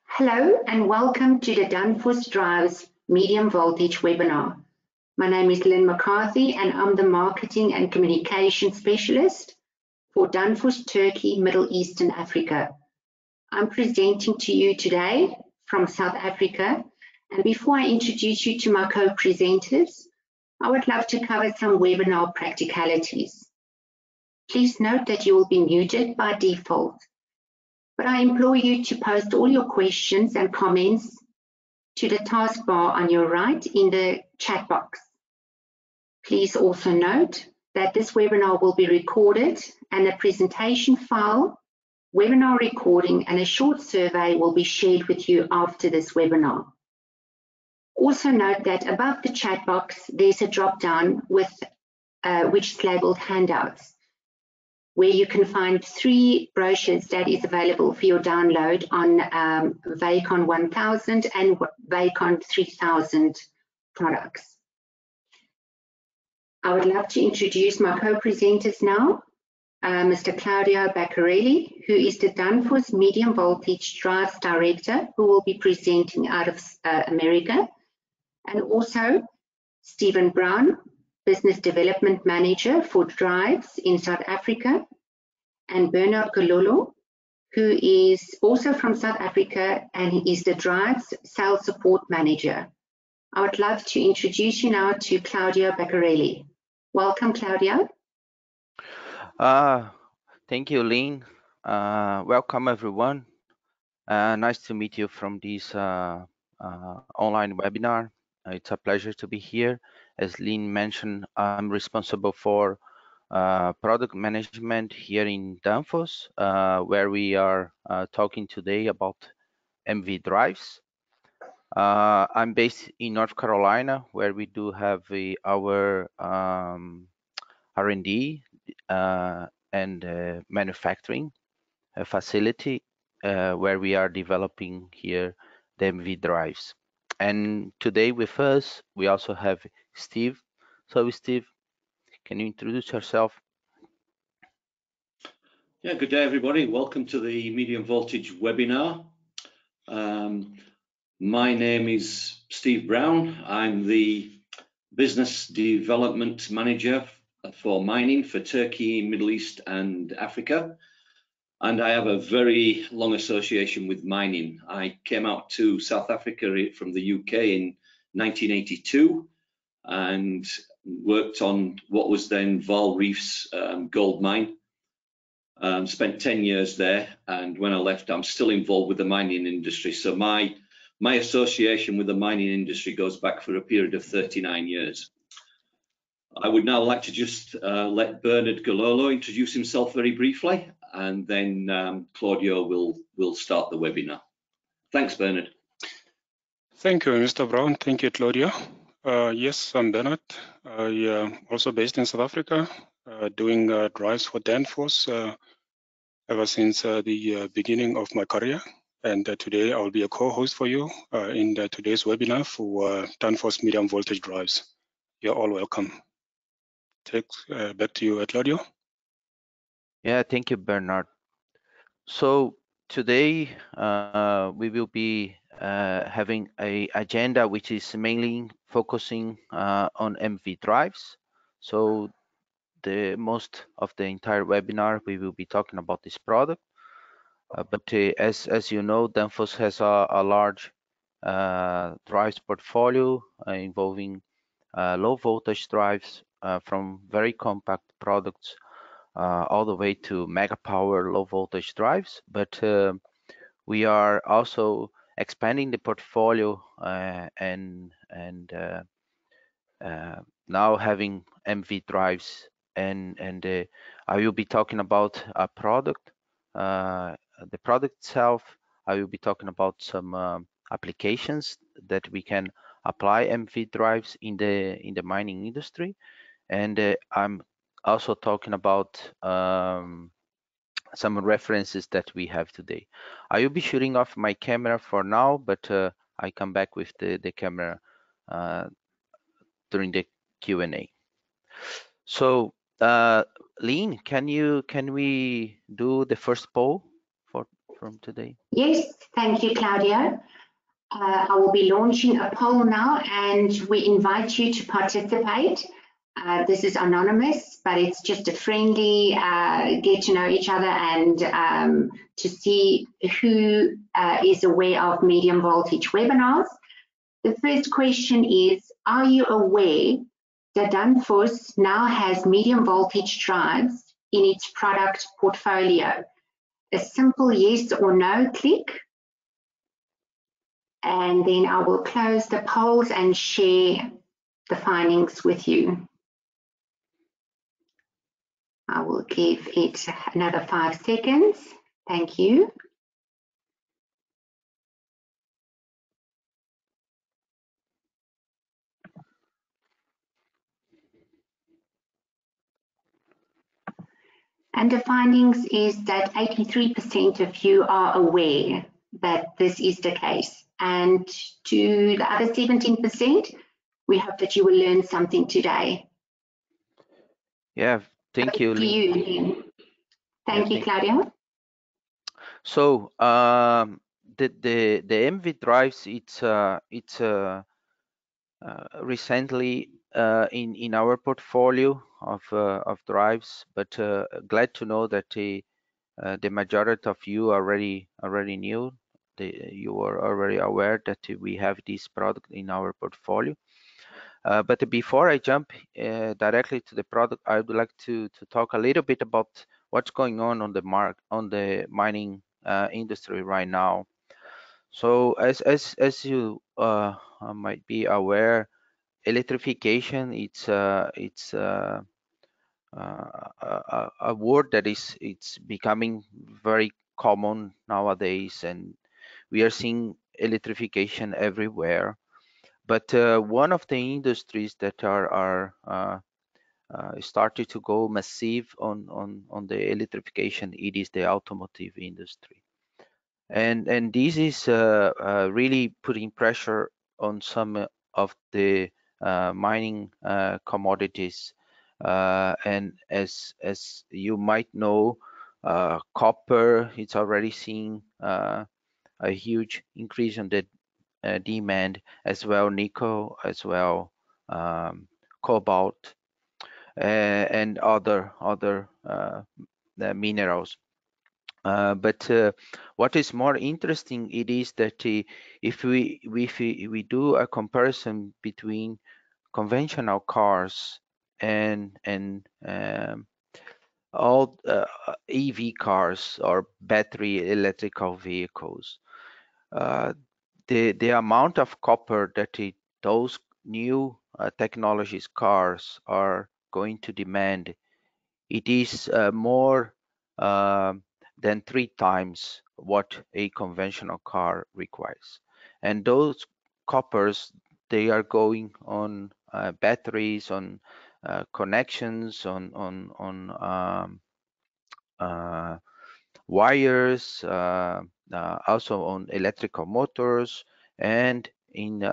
Hello and welcome to the Danfoss Drives Medium Voltage webinar. My name is Lynn McCarthy and I'm the Marketing and Communication Specialist for Danfoss Turkey, Middle East and Africa. I'm presenting to you today from South Africa, and before I introduce you to my co-presenters, I would love to cover some webinar practicalities. Please note that you will be muted by default, but I implore you to post all your questions and comments to the taskbar on your right in the chat box. Please also note that this webinar will be recorded and a presentation file, webinar recording and a short survey will be shared with you after this webinar. Also note that above the chat box there's a drop down with which is labeled handouts, where you can find 3 brochures that is available for your download on Falcon 1000 and Falcon 3000 products. I would love to introduce my co-presenters now, Mr. Claudio Baccarelli, who is the Danfoss Medium Voltage Drives Director, who will be presenting out of America, and also Stephen Brown, Business Development Manager for Drives in South Africa, and Bernard Gololo, who is also from South Africa and he is the Drives Sales Support Manager. I would love to introduce you now to Claudio Baccarelli. Welcome, Claudio. Thank you, Lynn. Welcome, everyone. Nice to meet you from this online webinar. It's a pleasure to be here. As Lynn mentioned, I'm responsible for product management here in Danfoss, where we are talking today about MV drives. I'm based in North Carolina, where we do have our R&D and manufacturing facility, where we are developing here the MV drives. And today with us, we also have Steve. So Steve, can you introduce yourself? Yeah, good day everybody. Welcome to the Medium Voltage webinar. My name is Steve Brown. I'm the Business Development Manager for mining for Turkey, Middle East and Africa. And I have a very long association with mining. I came out to South Africa from the UK in 1982 and worked on what was then Vaal Reef's gold mine. Spent 10 years there, and when I left, I'm still involved with the mining industry. So my association with the mining industry goes back for a period of 39 years. I would now like to just let Bernard Gololo introduce himself very briefly, and then Claudio will start the webinar. Thanks, Bernard. Thank you, Mr. Brown. Thank you, Claudio. Yes, I'm Bernard. I am also based in South Africa, doing drives for Danfoss ever since the beginning of my career. And today I will be a co-host for you in today's webinar for Danfoss Medium Voltage Drives. You're all welcome. Back to you, Claudio. Yeah, thank you, Bernard. So today we will be having an agenda which is mainly focusing on MV drives. So the most of the entire webinar we will be talking about this product. But as you know, Danfoss has a large drives portfolio involving low voltage drives from very compact products all the way to mega power low voltage drives. But we are also expanding the portfolio and now having MV drives, and I will be talking about a product. The product itself, I will be talking about some applications that we can apply MV drives in the mining industry, and I'm also talking about some references that we have today. I will be shutting off my camera for now, but I come back with the camera during the Q&A. So Lynn, can we do the first poll from today? Yes, thank you, Claudio. I will be launching a poll now, and we invite you to participate. This is anonymous, but it's just a friendly get to know each other and to see who is aware of medium voltage webinars. The first question is, are you aware that Danfoss now has medium voltage drives in its product portfolio? A simple yes or no click, and then I will close the polls and share the findings with you. I will give it another 5 seconds. Thank you. And the findings is that 83% of you are aware that this is the case. And to the other 17%, we hope that you will learn something today. Yeah, thank you, To you, Lynn. Thank you, Claudia. So the MV drives, it's recently in our portfolio of drives, but glad to know that the majority of you already knew. You are already aware that we have this product in our portfolio. But before I jump directly to the product, I would like to talk a little bit about what's going on the mining industry right now. So as you might be aware, electrification it's a word that it's becoming very common nowadays, and we are seeing electrification everywhere. But one of the industries that are started to go massive on the electrification, it is the automotive industry, and this is really putting pressure on some of the mining commodities, and as you might know, copper, it's already seeing a huge increase in the demand, as well nickel, as well cobalt, and other minerals. But what is more interesting, it is that if we do a comparison between conventional cars and all EV cars or battery electrical vehicles, the amount of copper that those new technologies cars are going to demand, it is more than 3 times what a conventional car requires. And those coppers, they are going on batteries, on connections, on wires, also on electrical motors, and in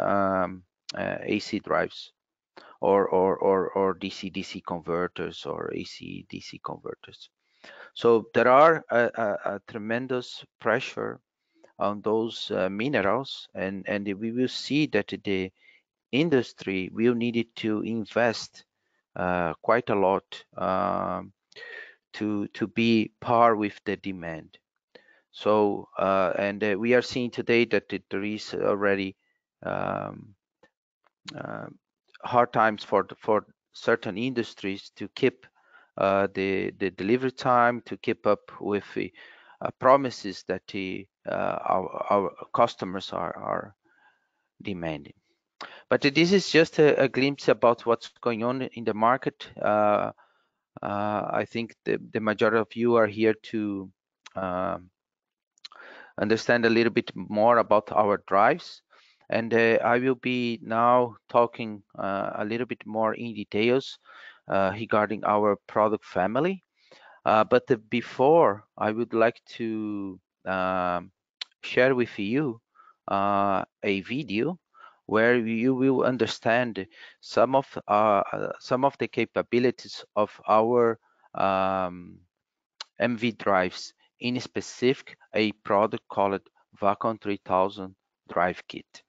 AC drives, or DC-DC converters, or AC-DC converters. So there are a tremendous pressure on those minerals, and we will see that the industry will need to invest quite a lot to be par with the demand. So and we are seeing today that there is already hard times for certain industries to keep the delivery time, to keep up with the promises that our customers are demanding. But this is just a glimpse about what's going on in the market. I think the majority of you are here to understand a little bit more about our drives, and I will be now talking a little bit more in details regarding our product family. But before, I would like to share with you a video where you will understand some of the capabilities of our MV drives in specific a product called Falcon 3000 drive kit.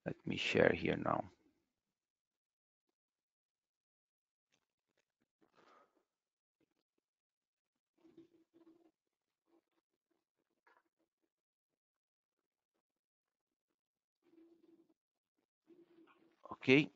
Let me share here now. Okay.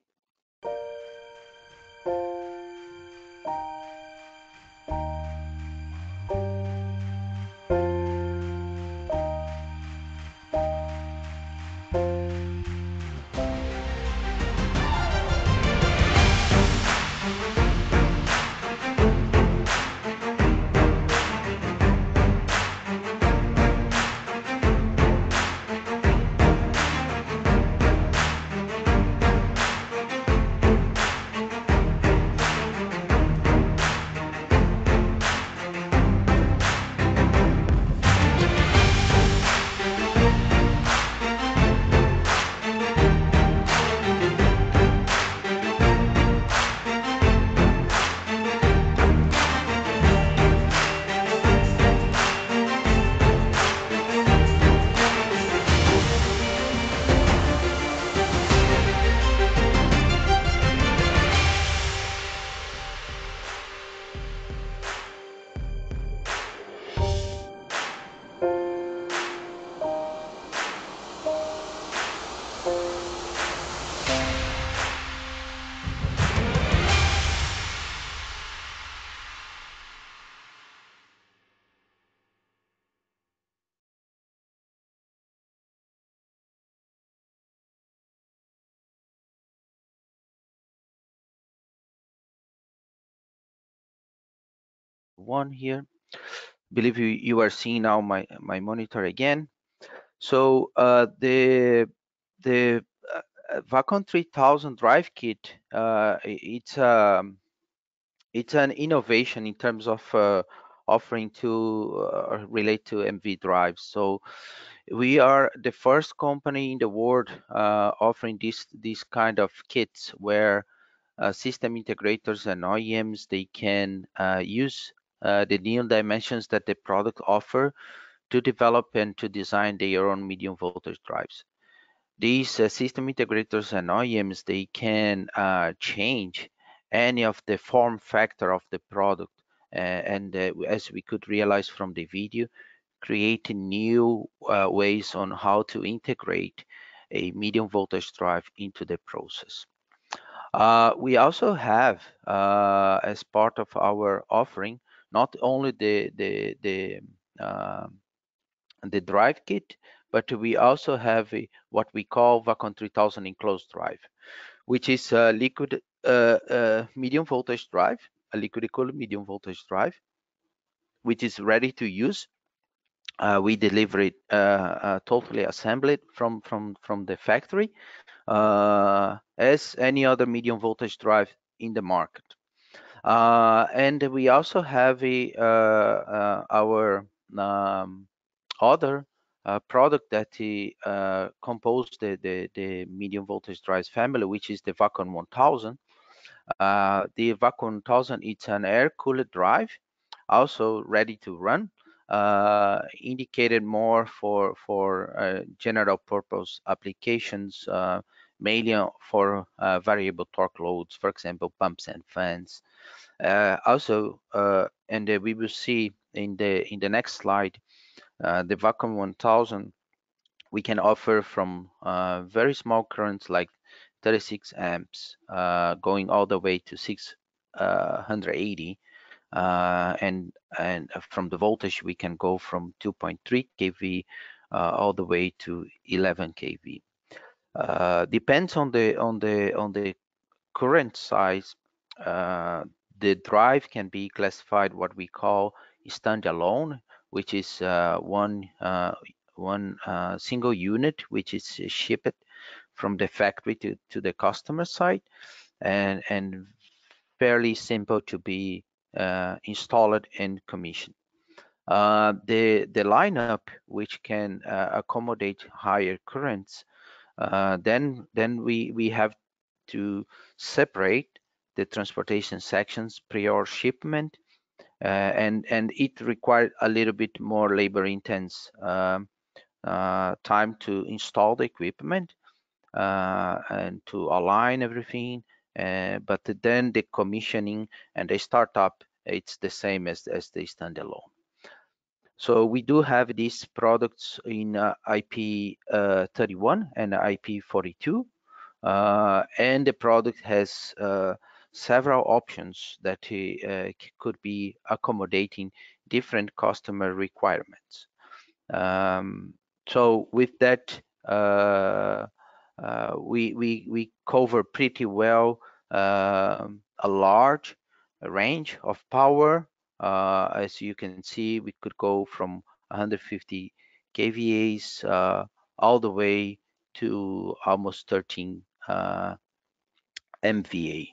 One here. Believe you are seeing now my monitor again. So the Falcon 3000 drive kit, it's an innovation in terms of offering to relate to MV drives. So we are the first company in the world offering this kind of kits where system integrators and OEMs, they can use the new dimensions that the product offer to develop and to design their own medium voltage drives. These system integrators and OEMs, they can change any of the form factor of the product, and as we could realize from the video, create new ways on how to integrate a medium voltage drive into the process. We also have, as part of our offering, not only the drive kit, but we also have what we call Falcon 3000 enclosed drive, which is a liquid medium voltage drive, a liquid cooled medium voltage drive, which is ready to use. We deliver it totally assembled from the factory, as any other medium voltage drive in the market. And we also have our other product that composed the medium voltage drives family, which is the Falcon 1000. The Falcon 1000, it's an air-cooled drive, also ready to run, indicated more for general purpose applications, mainly for variable torque loads, for example, pumps and fans. Also, and we will see in the next slide, the Falcon 1000, we can offer from very small currents like 36 amps, going all the way to 680. And from the voltage, we can go from 2.3 kV all the way to 11 kV. Depends on the current size. The drive can be classified what we call standalone, which is one single unit, which is shipped from the factory to the customer site, and fairly simple to be installed and commissioned. The lineup, which can accommodate higher currents, then we have to separate the transportation sections prior shipment, and it required a little bit more labor intense time to install the equipment and to align everything. But then the commissioning and the startup, it's the same as the standalone. So we do have these products in IP31 and IP42, and the product has several options that could be accommodating different customer requirements. So with that, we cover pretty well a large range of power. As you can see, we could go from 150 kVAs all the way to almost 13 MVA.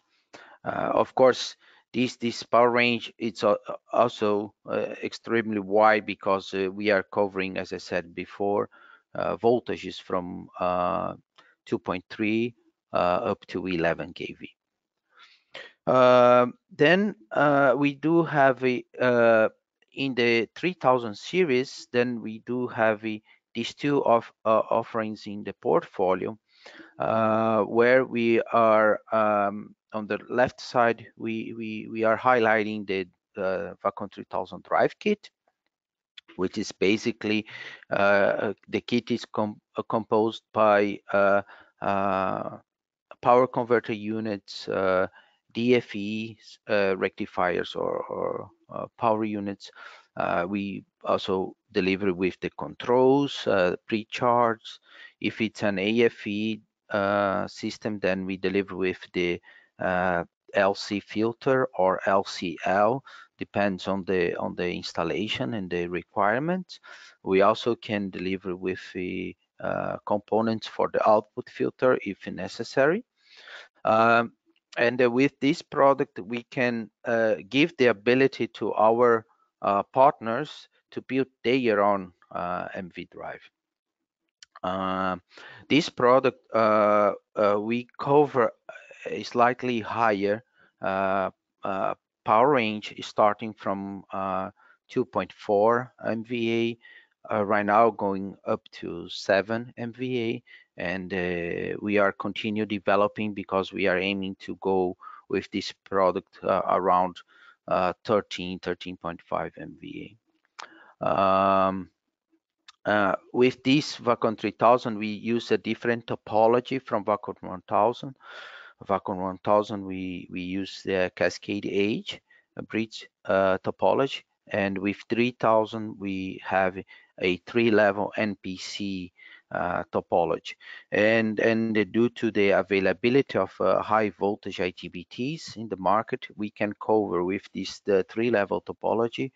Of course, this power range it's also extremely wide because we are covering, as I said before, voltages from 2.3 up to 11 kV. Then we do have in the 3000 series, then we do have these two offerings in the portfolio, where we are on the left side, we are highlighting the Falcon 3000 drive kit, which is basically the kit is composed by power converter units, DFEs, rectifiers or power units. We also deliver with the controls, pre-charge. If it's an AFE system, then we deliver with the LC filter or LCL, depends on the installation and the requirements. We also can deliver with the components for the output filter if necessary. And with this product, we can give the ability to our partners to build their own MV drive. This product, we cover a slightly higher power range, starting from 2.4 MVA, right now going up to 7 MVA, and we are continue developing because we are aiming to go with this product around 13.5 MVA. With this Falcon 3000, we use a different topology from Falcon 1000. Falcon 1000, we use the Cascade Age bridge topology, and with 3000 we have a 3-level NPC topology, and due to the availability of high voltage IGBTs in the market, we can cover with this the 3-level topology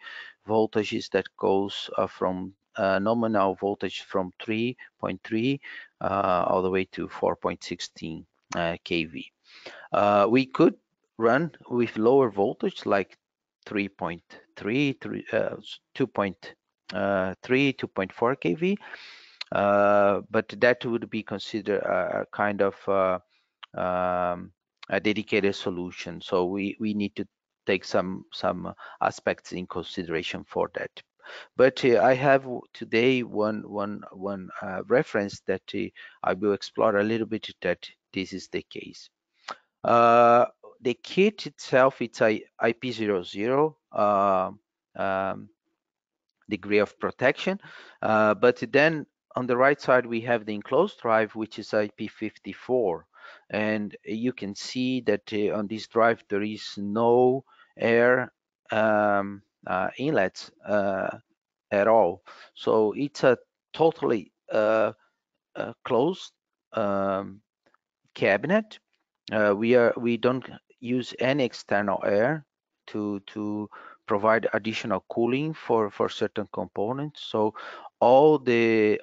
voltages that goes from nominal voltage from 3.3 all the way to 4.16 kV. We could run with lower voltage like 3.3, 2.3, 2.4 kV, but that would be considered a kind of a dedicated solution. So we need to take some aspects in consideration for that. But I have today one reference that I will explore a little bit that this is the case. The kit itself, it's a IP00 degree of protection, but then on the right side we have the enclosed drive, which is IP54, and you can see that on this drive there is no air inlets at all, so it's a totally closed cabinet. We don't use any external air to provide additional cooling for certain components. So all the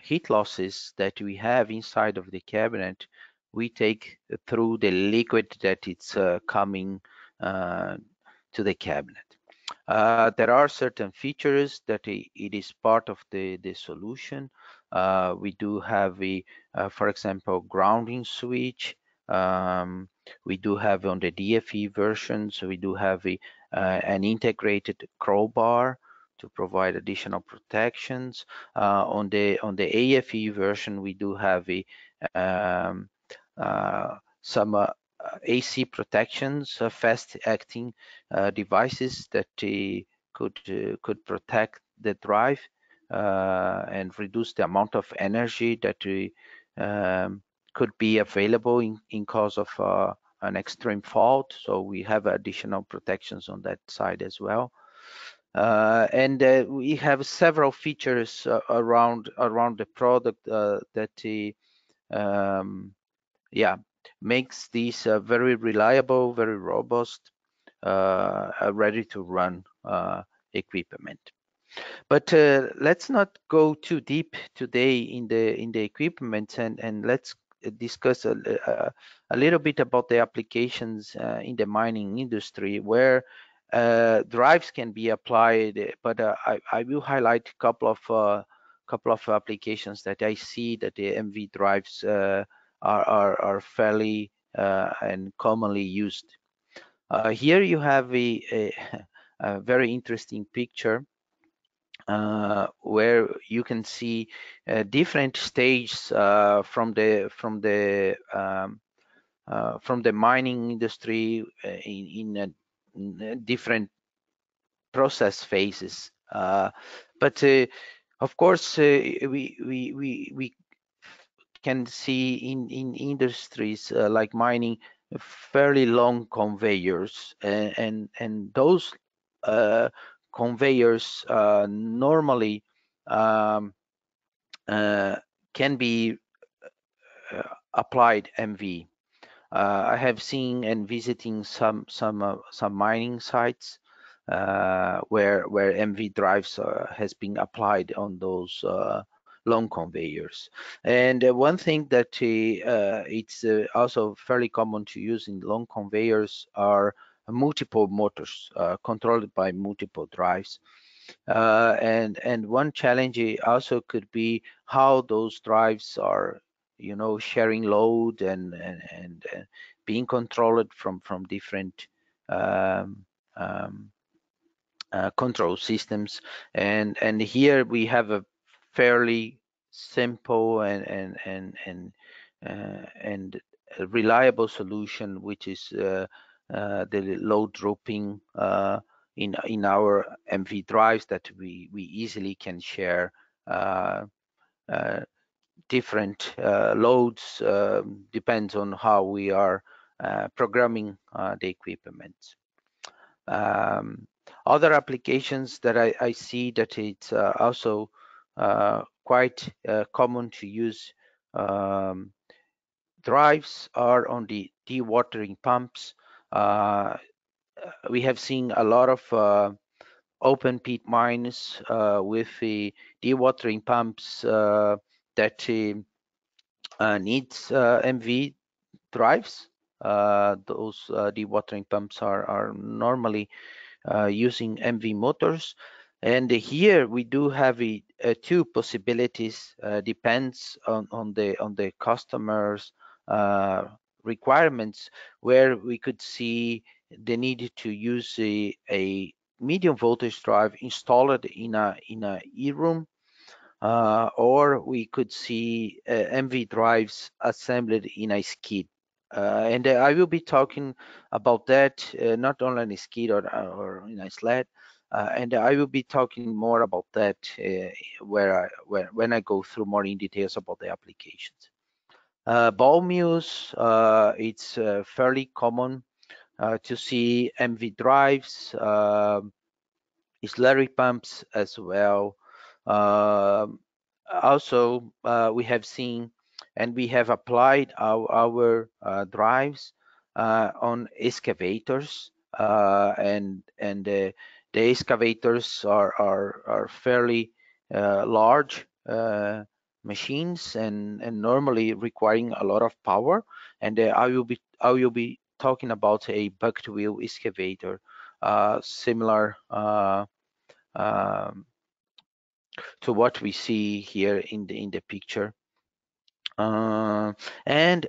heat losses that we have inside of the cabinet, we take through the liquid that it's coming to the cabinet. There are certain features that it is part of the solution. We do have a, for example, grounding switch. We do have on the DFE version, so we do have an integrated crowbar to provide additional protections. On the AFE version, we do have some AC protections, fast-acting devices that could protect the drive and reduce the amount of energy that could be available in case of an extreme fault. So we have additional protections on that side as well. And we have several features around the product that makes these very reliable, very robust, ready to run equipment. But let's not go too deep today in the equipment, and let's discuss a little bit about the applications in the mining industry where drives can be applied. But I will highlight a couple of applications that I see that the MV drives are fairly and commonly used. Here you have a very interesting picture where you can see different stages from the mining industry in different process phases. But of course, we can see in industries like mining fairly long conveyors, and those conveyors normally can be applied MV. I have seen and visiting some mining sites where MV drives has been applied on those long conveyors. And one thing that it's also fairly common to use in long conveyors are multiple motors controlled by multiple drives. And one challenge also could be how those drives are, sharing load and being controlled from different control systems. And here we have a fairly simple and reliable solution, which is the load dropping in our MV drives that we easily can share different loads, depends on how we are programming the equipment. Other applications that I see that it's also quite common to use drives are on the dewatering pumps. We have seen a lot of open pit mines with the dewatering pumps that needs MV drives. Those dewatering pumps are normally using MV motors. And here we do have two possibilities, depends on the customer's requirements, where we could see the need to use a medium voltage drive installed in a E-room, or we could see MV drives assembled in a skid. And I will be talking about that not only in a skid or in a sled, and I will be talking more about that when I go through more in details about the applications. Ball mills, it's fairly common to see MV drives, slurry pumps as well. Also, we have seen and we have applied our drives on excavators, and the excavators are fairly large machines and normally requiring a lot of power. And I will be talking about a bucket wheel excavator, similar to what we see here in the picture. And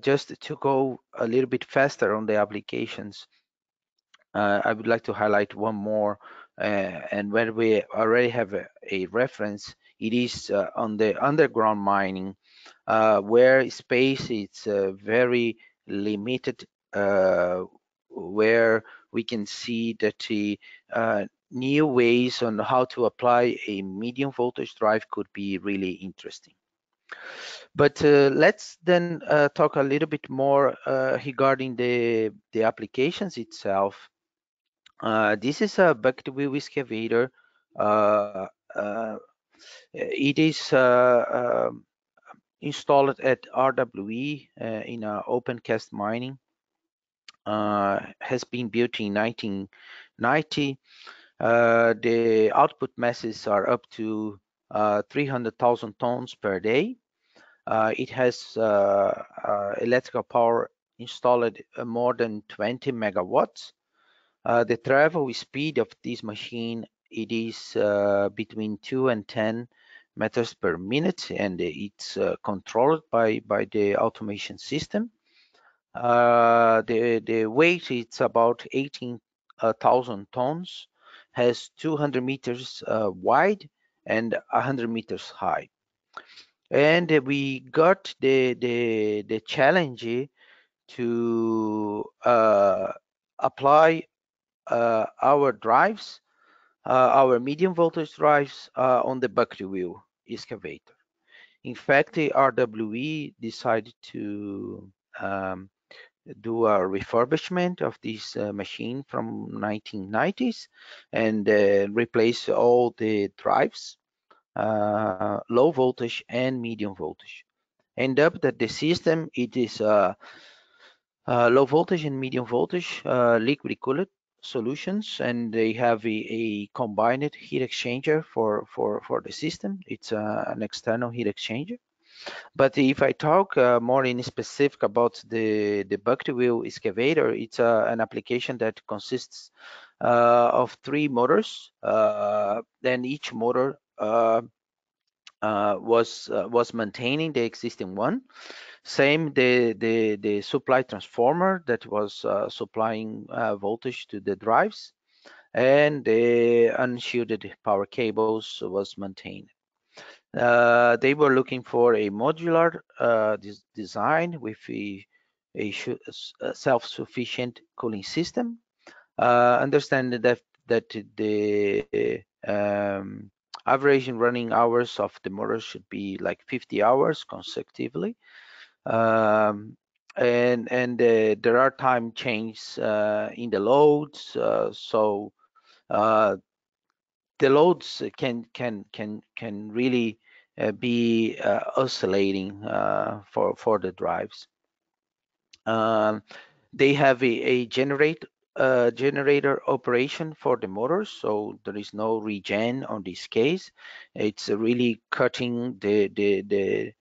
just to go a little bit faster on the applications, I would like to highlight one more, and when we already have a reference, it is on the underground mining, where space is very limited, where we can see that the new ways on how to apply a medium voltage drive could be really interesting. But let's then talk a little bit more regarding the applications itself. This is a bucket wheel excavator. It is installed at RWE in open cast mining. Has been built in 1990. The output masses are up to 300,000 tons per day. It has electrical power installed more than 20 megawatts. The travel speed of this machine, it is between 2 and 10 meters per minute, and it's controlled by the automation system. The weight, it's about 18,000 tons, has 200 meters wide and 100 meters high. And we got the challenge to apply our drives, our medium voltage drives on the bucket wheel excavator. In fact, the RWE decided to do a refurbishment of this machine from 1990s and replace all the drives, low voltage and medium voltage. End up that the system, it is low voltage and medium voltage liquid cooled solutions, and they have a combined heat exchanger for the system. It's an external heat exchanger. But if I talk more in specific about the bucket wheel excavator, it's an application that consists of 3 motors. Then each motor was maintaining the existing one. Same the supply transformer that was supplying voltage to the drives, and the unshielded power cables was maintained. They were looking for a modular design with a self-sufficient cooling system. Understanding that the average running hours of the motor should be like 50 hours consecutively. And there are time changes in the loads, so the loads can really be oscillating for the drives. They have a generator operation for the motors, so there is no regen on this case. It's really cutting the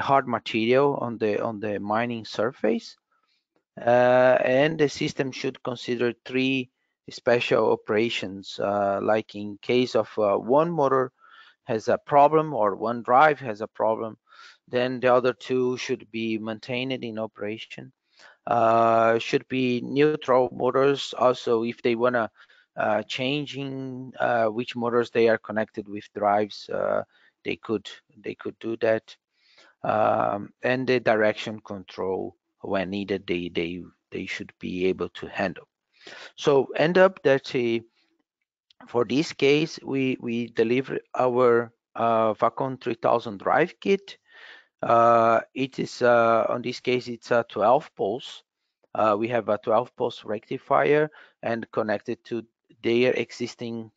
hard material on the mining surface, and the system should consider 3 special operations, like in case of one motor has a problem or one drive has a problem, then the other 2 should be maintained in operation. Should be neutral motors also if they want to changing which motors they are connected with drives, they could do that. And the direction control when needed, they should be able to handle. So end up that for this case we deliver our Falcon 3000 drive kit. It is on this case it's a 12 pulse. We have a 12 pulse rectifier and connected to their existing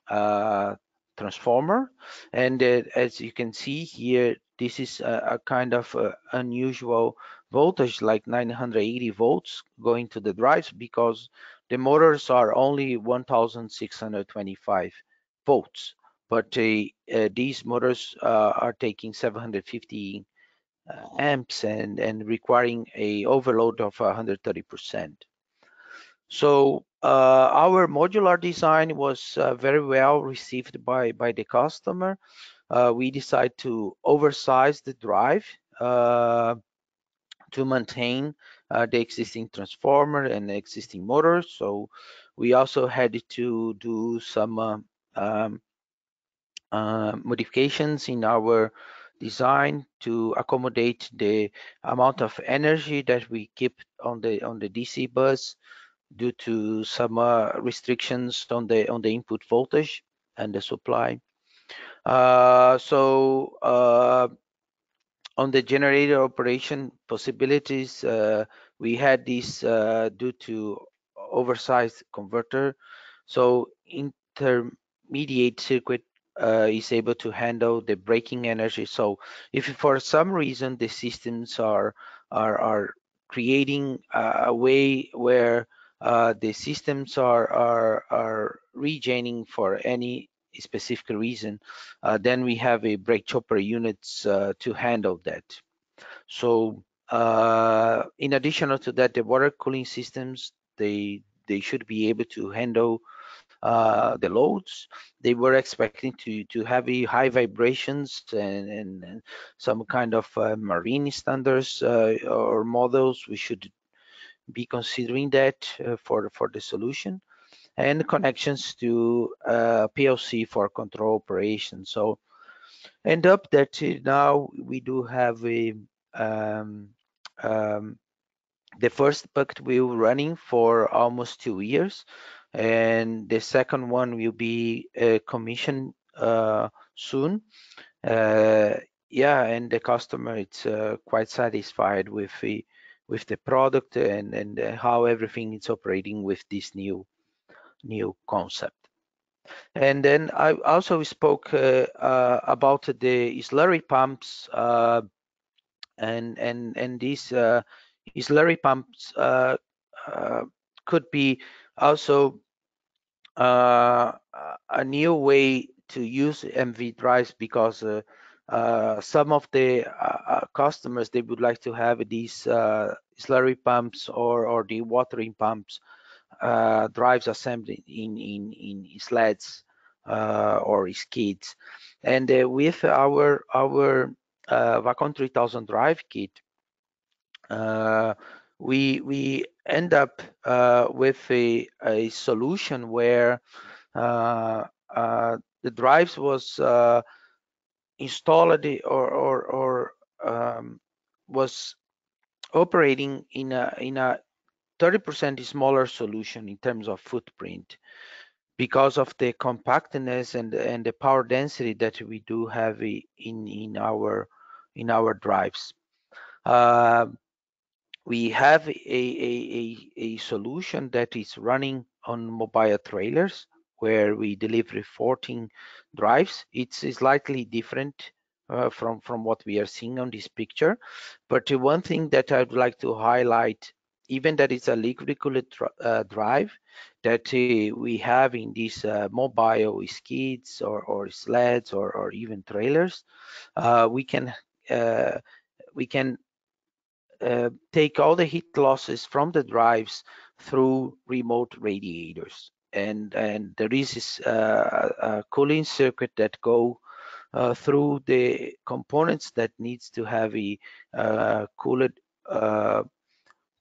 transformer, and as you can see here, this is a kind of unusual voltage, like 980 volts going to the drives, because the motors are only 1625 volts, but these motors are taking 750 amps and requiring a overload of 130%. So our modular design was very well received by the customer. We decided to oversize the drive to maintain the existing transformer and the existing motor. So we also had to do some modifications in our design to accommodate the amount of energy that we keep on the DC bus due to some restrictions on the input voltage and the supply. On the generator operation possibilities, we had this due to oversized converter. So intermediate circuit is able to handle the braking energy. So if for some reason the systems are creating a way where the systems are regaining for any specific reason, then we have a brake chopper units to handle that. So in addition to that, the water cooling systems, they should be able to handle the loads. They were expecting to have a high vibrations and some kind of marine standards or models. We should be considering that for the solution, and connections to PLC for control operation. So end up that now we do have a the first bucket wheel running for almost 2 years, and the second one will be commissioned soon. Yeah, and the customer it's quite satisfied with the product and how everything is operating with this new concept. And then I also spoke about the slurry pumps, and these slurry pumps could be also a new way to use MV drives, because some of the customers, they would like to have these slurry pumps or the watering pumps drives assembled in sleds or skids. And with our Falcon 3000 drive kit, we end up with a solution where the drives was installed or was operating in a 30% smaller solution in terms of footprint, because of the compactness and the power density that we do have in our drives. We have a solution that is running on mobile trailers, where we deliver 14 drives. It's slightly different from what we are seeing on this picture, but the one thing that I'd like to highlight, even that it's a liquid cooled drive that we have in these mobile skids or sleds or even trailers, we can take all the heat losses from the drives through remote radiators, and there is this a cooling circuit that go through the components that needs to have a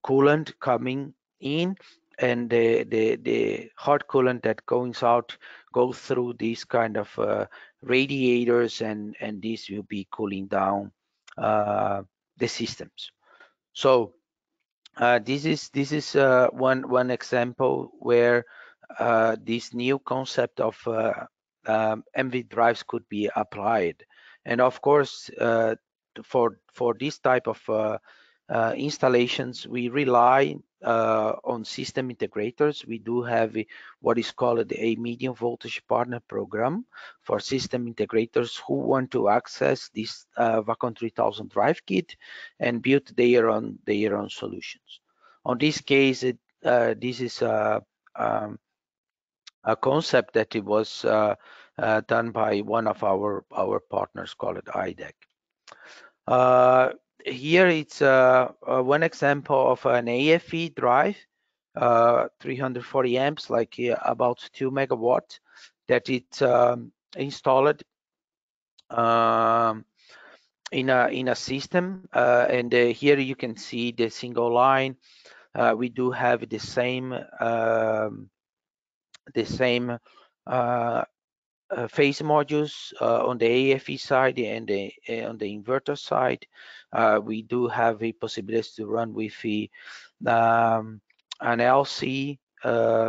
coolant coming in, and the hot coolant that goes out go through these kind of radiators, and this will be cooling down the systems. So this is one example where this new concept of MV drives could be applied. And of course, for this type of installations, we rely on system integrators. We do have what is called a medium voltage partner program for system integrators who want to access this Falcon 3000 drive kit and build their own solutions. On this case, this is a concept that it was done by one of our partners called IDEC. Here it's one example of an AFE drive, 340 amps, like about 2 megawatts, that it's installed in a system, and here you can see the single line. We do have the same phase modules on the AFE side and on the inverter side. We do have a possibility to run with an LC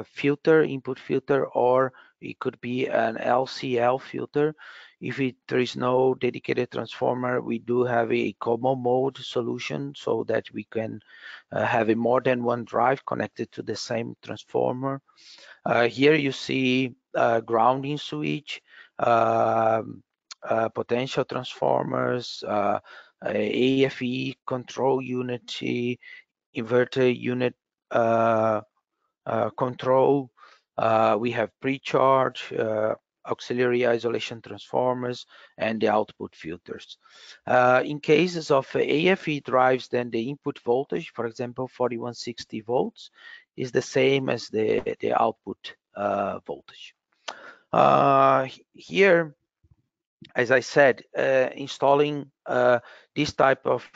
filter, input filter, or it could be an LCL filter. If there is no dedicated transformer, we do have a combo mode solution so that we can have a more than one drive connected to the same transformer. Here you see grounding switch, potential transformers, AFE control unit, inverter unit control. We have pre-charge, auxiliary isolation transformers, and the output filters. In cases of AFE drives, then the input voltage, for example, 4160 volts, is the same as the output voltage. Here, as I said, installing this type of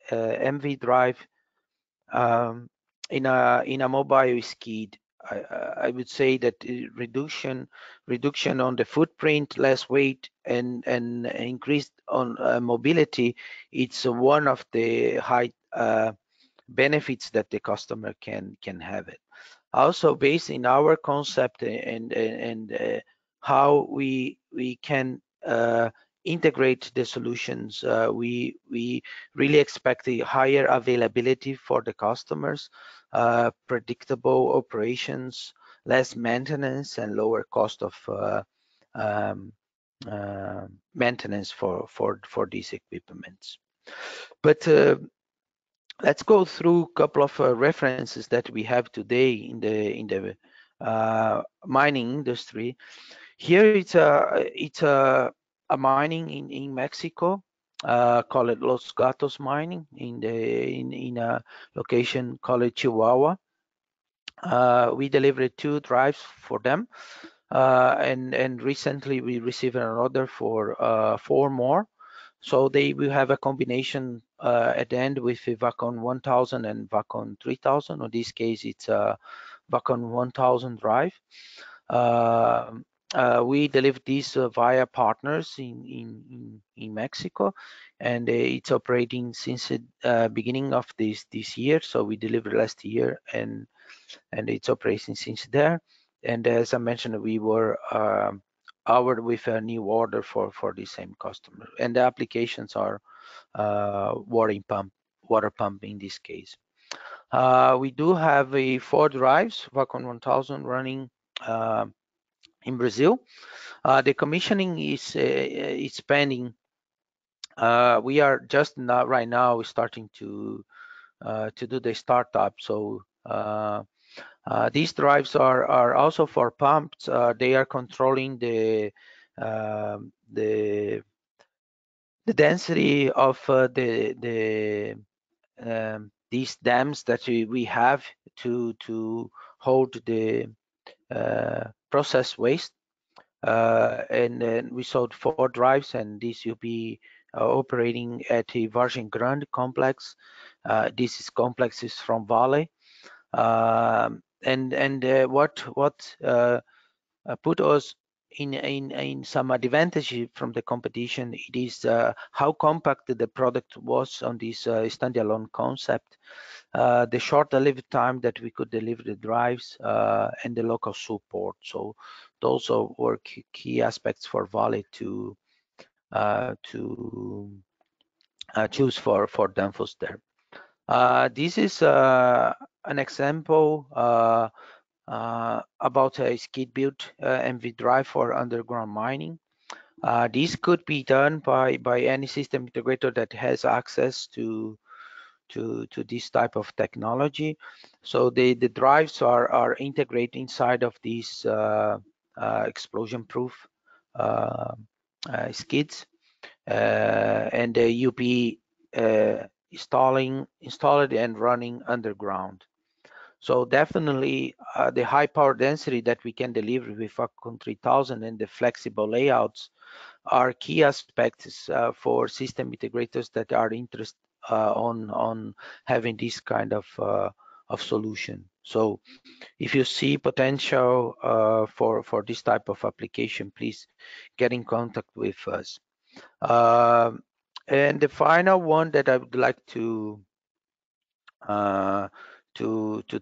MV drive in a mobile skid, I would say that reduction on the footprint, less weight, and increased on mobility, it's one of the high benefits that the customer can have it. Also, based in our concept and how we can integrate the solutions, we really expect a higher availability for the customers, predictable operations, less maintenance, and lower cost of maintenance for these equipments. But let's go through a couple of references that we have today in the mining industry. Here it's a mining in Mexico, call it Los Gatos mining in a location called Chihuahua. We delivered 2 drives for them, and recently we received an order for 4 more. So they will have a combination at the end with a Falcon 1000 and Falcon 3000. In this case, it's a Falcon 1000 drive. We delivered these via partners in Mexico, and it's operating since the beginning of this year. So we delivered last year, and it's operating since there. And as I mentioned, we were awarded with a new order for the same customer, and the applications are water pump in this case. We do have 4 drives, Falcon 1000, running in Brazil. The commissioning is pending. We are just right now starting to do the startup. So these drives are also for pumps. They are controlling the density of these dams that we have to hold the process waste. And then we sold 4 drives, and these will be operating at the Vargem Grande complex. This complex is from Vale. What put us in some advantage from the competition, it is how compact the product was on this standalone concept, the short delivery time that we could deliver the drives, and the local support. So those were key aspects for Vale to choose for Danfoss there. This is an example about a skid built MV drive for underground mining. This could be done by any system integrator that has access to this type of technology. So the drives are integrated inside of these explosion-proof skids, and you'll be installed and running underground. So definitely the high power density that we can deliver with Falcon 3000 and the flexible layouts are key aspects for system integrators that are interested on having this kind of solution. So if you see potential for this type of application, please get in contact with us. And the final one that I would like to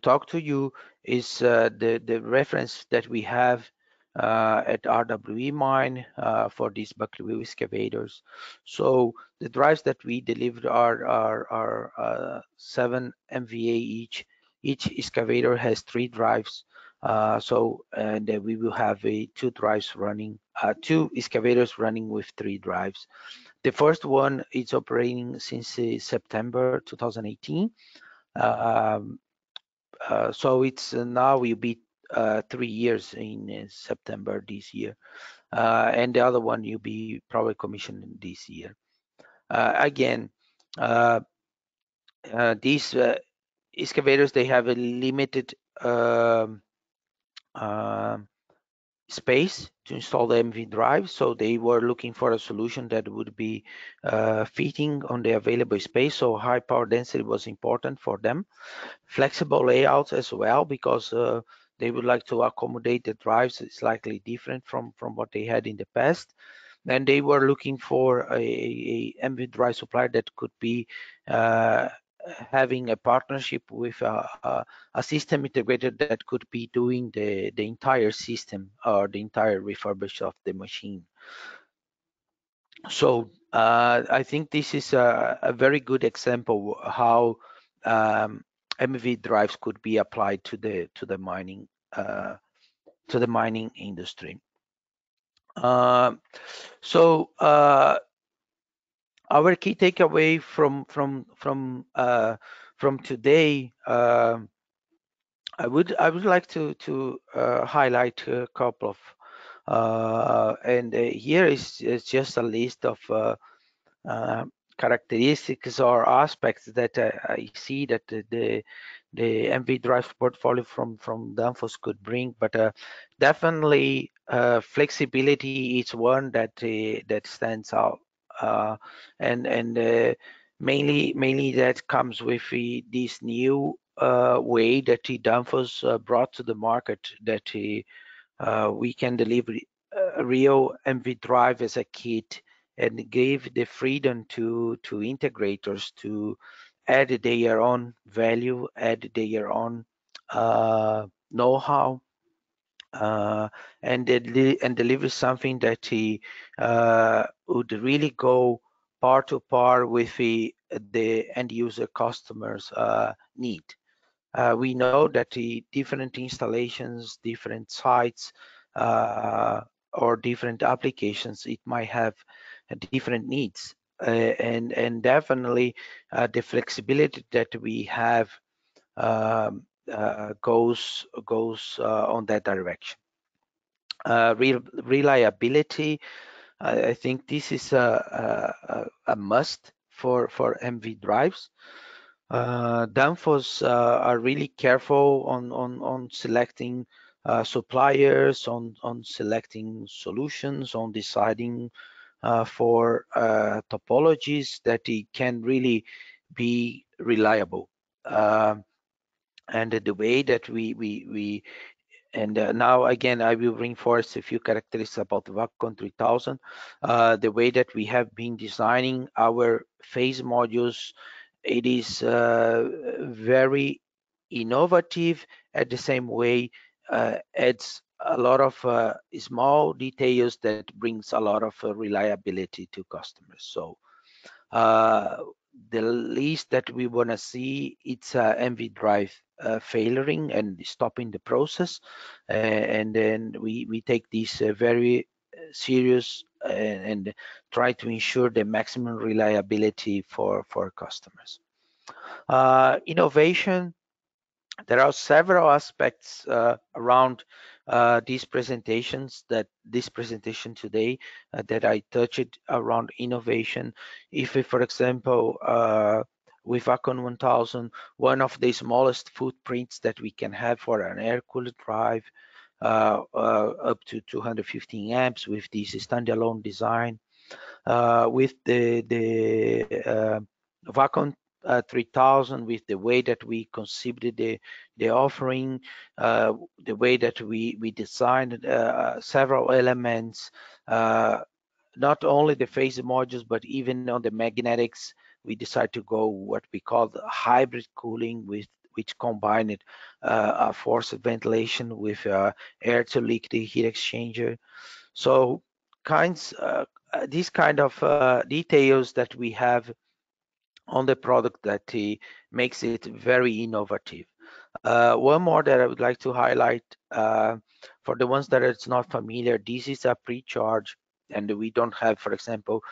talk to you is the reference that we have at RWE Mine for these bucket wheel excavators. So the drives that we delivered are 7 MVA each. Each excavator has 3 drives. And we will have two drives running, 2 excavators running with 3 drives. The first one is operating since September 2018. So it's now will be 3 years in September this year, and the other one will be probably commissioned this year. Again, these excavators, they have a limited space to install the MV drive, so they were looking for a solution that would be fitting on the available space. So high power density was important for them. Flexible layouts as well, because they would like to accommodate the drives slightly different from what they had in the past. And they were looking for a MV drive supplier that could be having a partnership with a system integrator that could be doing the entire system or the entire refurbish of the machine. So I think this is a very good example how MV drives could be applied to the mining industry. So our key takeaway from today, I would like to highlight a couple of and here is just a list of characteristics or aspects that I see that the MV drive portfolio from Danfoss could bring, but definitely flexibility is one that that stands out, and mainly that comes with this new way that Danfoss brought to the market, that we can deliver a real MV drive as a kit and give the freedom to integrators to add their own value, add their own know-how, and deliver something that would really go par to par with the end user customers need. We know that the different installations, different sites, or different applications, it might have different needs, and definitely the flexibility that we have goes on that direction. Reliability, I think this is a must for MV drives. Danfoss are really careful on selecting suppliers, on selecting solutions, on deciding for topologies that it can really be reliable. And the way that we and now again, I will reinforce a few characteristics about the Falcon 3000. The way that we have been designing our phase modules, it is very innovative. At the same way, adds a lot of small details that brings a lot of reliability to customers. So the least that we want to see, it's MV drive failing and stopping the process, and then we take this very serious and try to ensure the maximum reliability for customers. Innovation, there are several aspects around these presentations, this presentation today, that I touched around innovation. If we, for example, with Falcon 1000, one of the smallest footprints that we can have for an air-cooled drive, up to 215 amps with this standalone design. With the Falcon 3000, with the way that we conceived the offering, the way that we designed several elements, not only the phase modules, but even on the magnetics, we decided to go what we call the hybrid cooling, which combined forced ventilation with air to liquid heat exchanger. So these kind of details that we have on the product that makes it very innovative. One more that I would like to highlight for the ones that it's not familiar, this is a pre-charge, and we don't have, for example,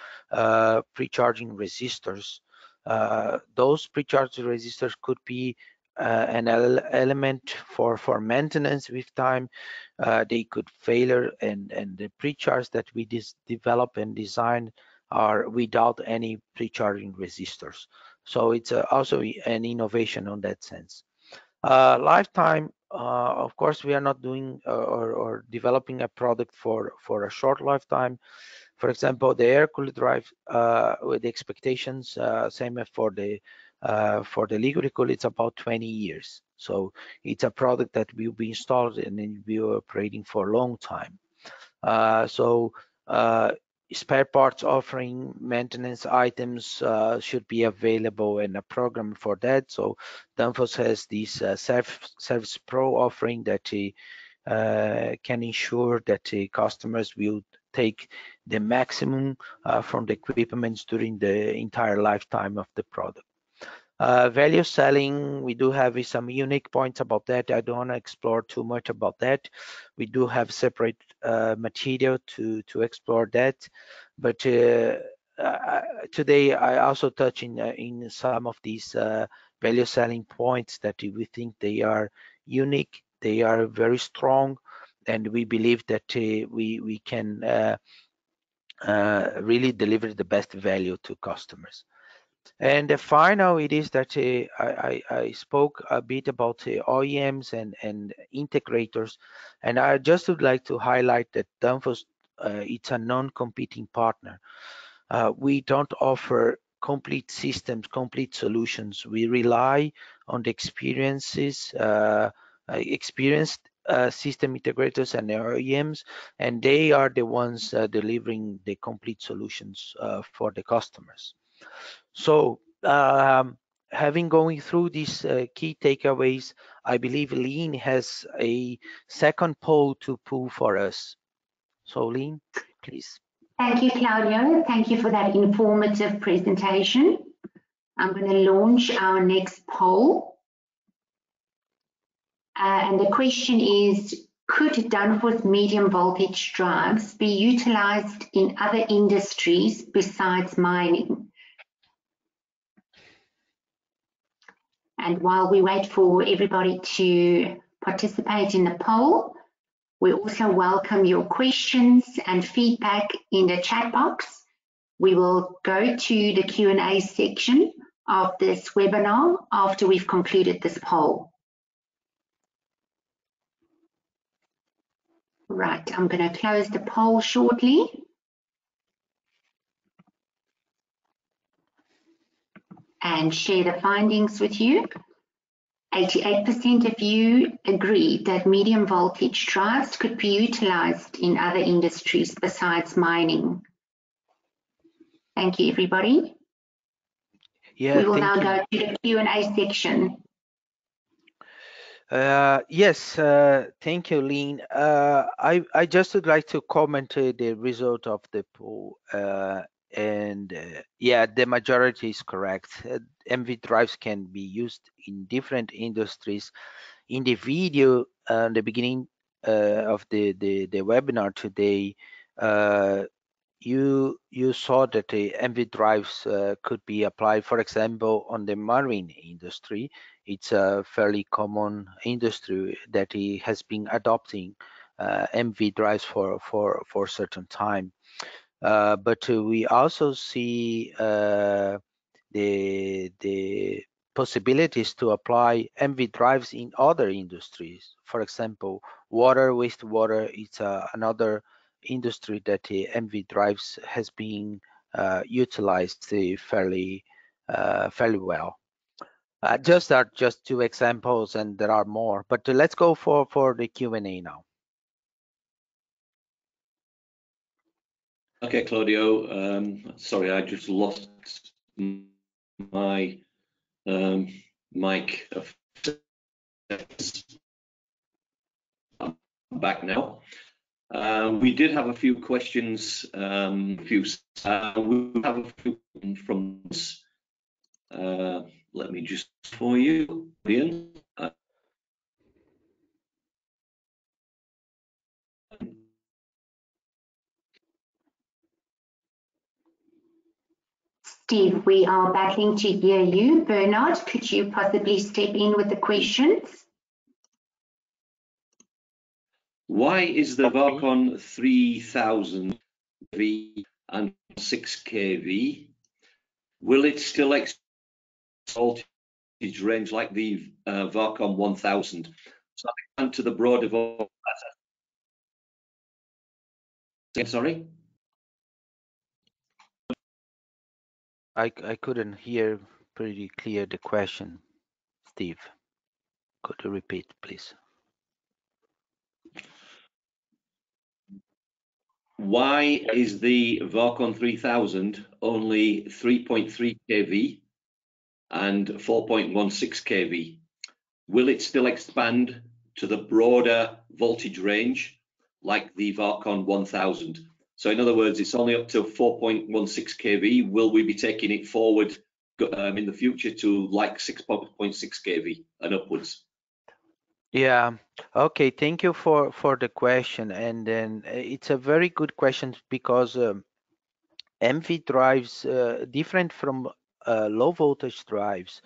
pre-charging resistors. Those pre-charge resistors could be an element for maintenance with time. They could failure, and the pre-charge that we develop and design are without any pre-charging resistors. So it's also an innovation on that sense. Lifetime, of course, we are not doing or developing a product for a short lifetime. For example, the air-cooled drive with the expectations, same as for the liquid cool, it's about 20 years. So it's a product that will be installed and then be operating for a long time. Spare parts offering, maintenance items should be available and a program for that. So Danfoss has this Service Pro offering that can ensure that customers will take the maximum from the equipment during the entire lifetime of the product. Value selling, we do have some unique points about that. I don't want to explore too much about that. We do have separate material to explore that. But today I also touch in some of these value selling points that we think they are unique, they are very strong, and we believe that we can really deliver the best value to customers. And the final, it is that I spoke a bit about OEMs and integrators, and I just would like to highlight that Danfoss, it's a non-competing partner. We don't offer complete systems, complete solutions. We rely on the experienced system integrators and OEMs, and they are the ones delivering the complete solutions for the customers. So having going through these key takeaways, I believe Lean has a second poll to pull for us. So Lean, please. Thank you, Claudio. Thank you for that informative presentation. I'm going to launch our next poll. And the question is, could Danfoss medium voltage drives be utilized in other industries besides mining? And while we wait for everybody to participate in the poll, we also welcome your questions and feedback in the chat box. We will go to the Q&A section of this webinar after we've concluded this poll. Right, I'm going to close the poll shortly. And share the findings with you. 88% of you agree that medium voltage drives could be utilized in other industries besides mining. Thank you, everybody. Yeah, we will now go to the Q&A section. Yes, thank you, Lean. I just would like to comment the result of the poll. Yeah, the majority is correct. MV drives can be used in different industries. In the video, the beginning of the webinar today, you saw that the MV drives could be applied, for example, on the marine industry. It's a fairly common industry that has been adopting MV drives for certain time. But we also see the possibilities to apply MV drives in other industries. For example, water, wastewater, it's another industry that the MV drives has been utilized fairly well. Just two examples, and there are more. But let's go for the Q&A now. Okay, Claudio. Sorry, I just lost my mic. I'm back now. We did have a few questions. We have a few from this. Let me just for you, Ian. Steve, we are battling to hear you. Bernard, could you possibly step in with the questions? Why is the Falcon 3000 kV and 6 kV? Will it still expand voltage range like the Falcon 1000? So expand to the broader voltage. Sorry? I couldn't hear pretty clear the question, Steve. Could you repeat, please? Why is the Falcon 3000 only 3.3 kV and 4.16 kV? Will it still expand to the broader voltage range like the Falcon 1000? So in other words, it's only up to 4.16 kV. Will we be taking it forward in the future to like 6.6 kV and upwards? Yeah. Okay. Thank you for the question, and then it's a very good question because MV drives different from low voltage drives.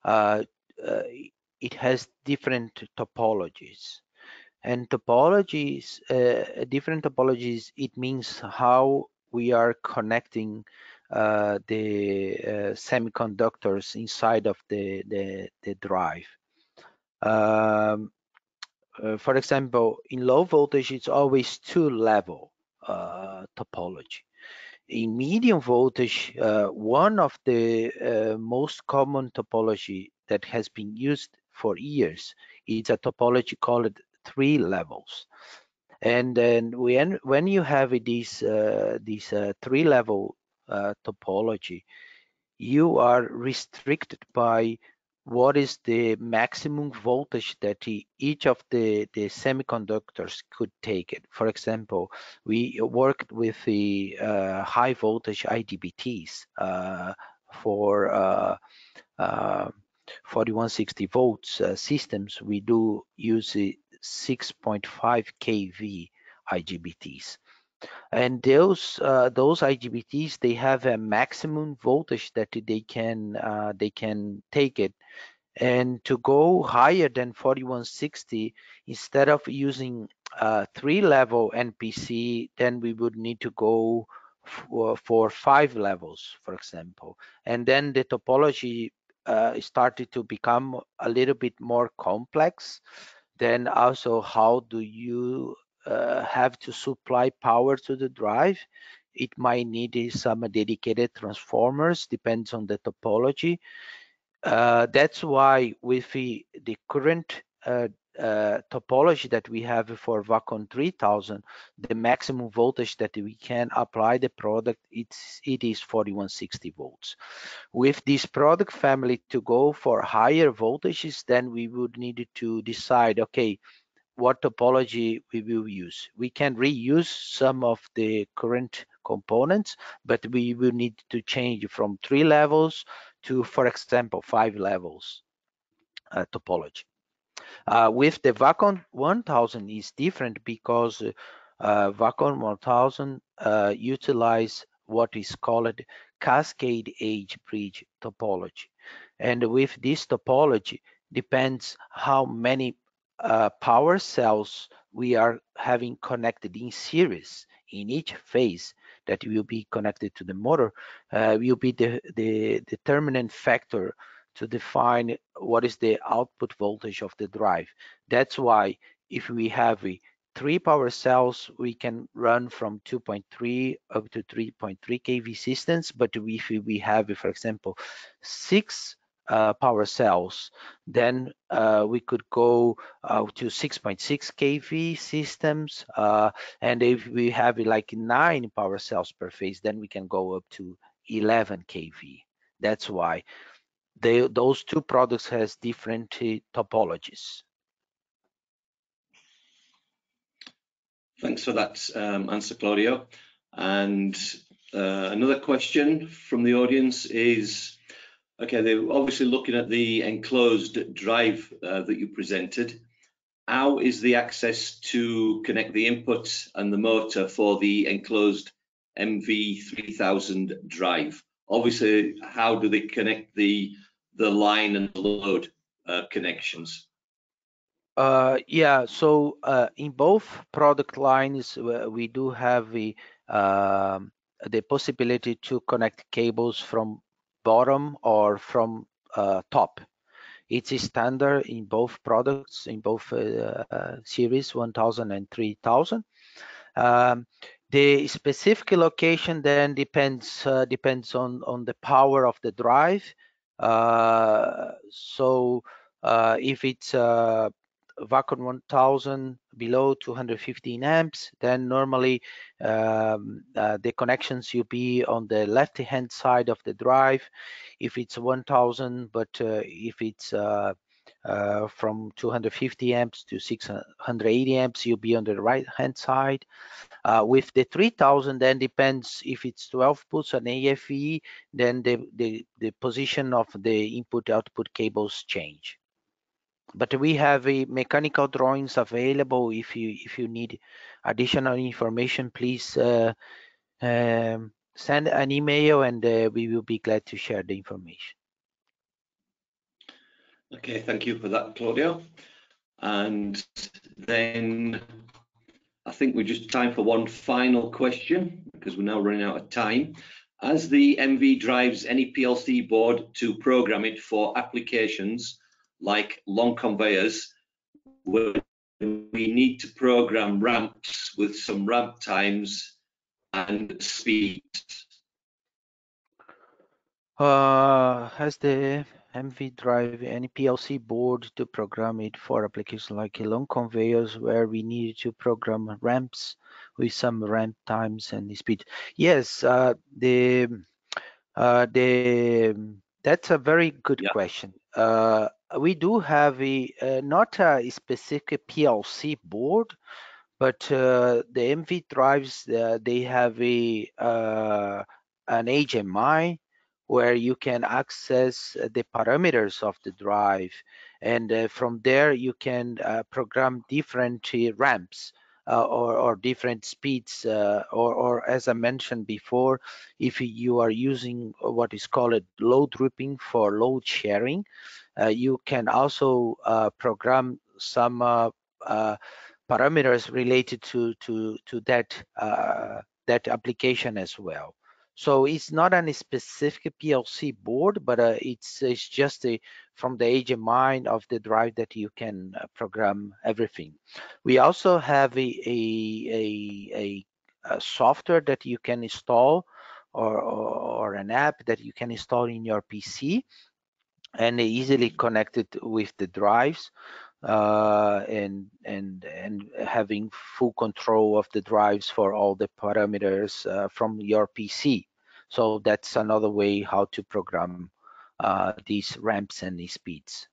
It has different topologies, and topologies, different topologies. It means how we are connecting the semiconductors inside of the drive. For example, in low voltage, it's always two-level topology. In medium voltage, one of the most common topology that has been used for years is a topology called 3 levels. And then when you have this 3-level topology, you are restricted by what is the maximum voltage that each of the semiconductors could take it. For example, we worked with the high voltage IGBTs for 4160 volts systems. We do use 6.5 kV IGBTs. And those IGBTs, they have a maximum voltage that they can take it. And to go higher than 4160, instead of using 3-level NPC, then we would need to go for 5 levels, for example. And then the topology started to become a little bit more complex. Then also, how do you have to supply power to the drive? It might need some dedicated transformers, depends on the topology. That's why with the current topology that we have for Falcon 3000, the maximum voltage that we can apply the product, it is 4160 volts. With this product family to go for higher voltages, then we would need to decide, okay, what topology we will use. We can reuse some of the current components, but we will need to change from 3 levels to, for example, 5 levels topology. With the Falcon 1000 is different because Falcon 1000 utilize what is called cascade edge bridge topology. And with this topology, depends how many power cells we are having connected in series in each phase that will be connected to the motor will be the determinant factor to define what is the output voltage of the drive. That's why if we have 3 power cells, we can run from 2.3 up to 3.3 kV systems. But if we have, for example, 6 power cells, then we could go to 6.6 kV systems. And if we have like 9 power cells per phase, then we can go up to 11 kV. That's why those two products has different topologies. Thanks for that answer, Claudio. And another question from the audience is, okay, they're obviously looking at the enclosed drive that you presented. How is the access to connect the input and the motor for the enclosed MV3000 drive? Obviously, how do they connect the line and the load connections? Yeah, so in both product lines, we do have the possibility to connect cables from bottom or from top. It's a standard in both products, in both series 1000 and 3000. The specific location then depends on the power of the drive. So if it's Vacuum 1000 below 215 amps, then normally the connections will be on the left hand side of the drive. If it's 1000, but if it's from 250 amps to 680 amps, you'll be on the right hand side. With the 3000, then depends if it's 12 pulse and AFE, then the position of the input output cables change. But we have mechanical drawings available. If you need additional information, please send an email and we will be glad to share the information. Okay, thank you for that, Claudio. And then I think we're just time for one final question because we're now running out of time. As the MV drives any PLC board to program it for applications like long conveyors, where we need to program ramps with some ramp times and speeds? Has the MV drive any PLC board to program it for applications like long conveyors where we need to program ramps with some ramp times and speed? Yes, that's a very good question. We do have not a specific PLC board, but the MV drives they have an HMI where you can access the parameters of the drive, and from there you can program different ramps or different speeds, or as I mentioned before, if you are using what is called load grouping for load sharing, you can also program some parameters related to that application as well. So it's not any specific PLC board, but it's just from the HMI of the drive that you can program everything. We also have a software that you can install, or an app that you can install in your PC and easily connect it with the drives. And having full control of the drives for all the parameters from your PC. So that's another way how to program these ramps and these speeds.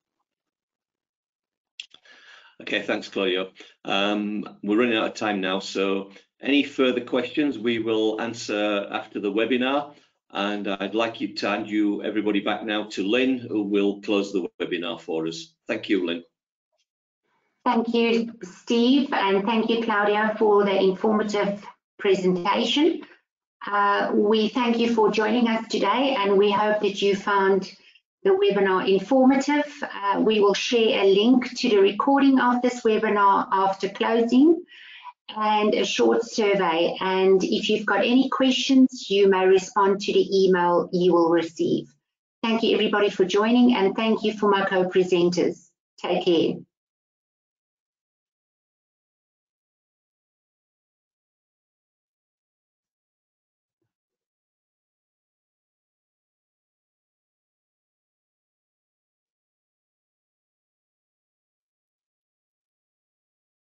Okay, thanks, Claudio. We're running out of time now, so any further questions we will answer after the webinar. And I'd like to hand you everybody back now to Lynn, who will close the webinar for us. Thank you, Lynn. Thank you, Steve, and thank you, Claudia, for the informative presentation. We thank you for joining us today, and we hope that you found the webinar informative. We will share a link to the recording of this webinar after closing and a short survey. And if you've got any questions, you may respond to the email you will receive. Thank you everybody for joining, and thank you for my co-presenters. Take care.